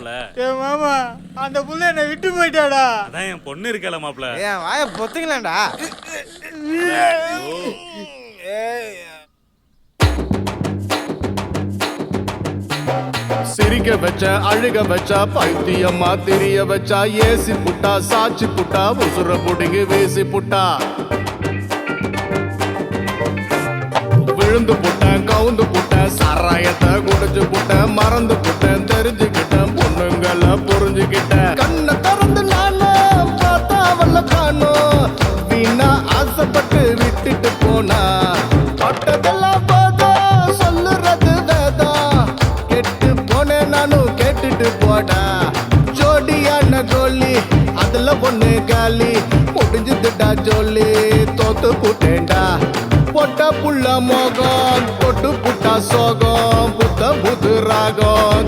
மாப்பிள. ஏ மாமா அந்த புள்ள என்னை விட்டு போயிட்டாடா. அதான் என் பொண்ணு இருக்கல மாப்பிள. ஏன் வாய பொத்துக்கலாம்டா. சிரிக்க வச்ச அழுக வச்சா பைத்தியம்மா தெரிய வச்சா ஏசி புட்டா சாச்சி புட்டா உசுர புடுங்கி வீசி புட்டா விழுந்து புட்டேன் கவுந்து புட்டேன் சாராயத்தை குடிச்சு புட்டேன் மறந்து புட்டேன் தெரிஞ்சுக்கிட்டேன் பொண்ணுங்களை புரிஞ்சுக்கிட்டேன் கண்ணை திறந்து நானும் பார்த்தா அவள காணோம் வீணா ஆசைப்பட்டு விட்டுட்டு போனா பட்டதெல்லாம் போதும் சொல்லுறது வேதம் கெட்டு போனேன் நானும் கேட்டுட்டு போடா ஜோடியான கோலி அதுல ஒண்ணு காலி முடிஞ்சுதுடா ஜோலி தோத்து புட்டேன்டா பொட்ட புள்ள மோகம் தொட்டு புட்டா சோகம் புத்த புது ராகம்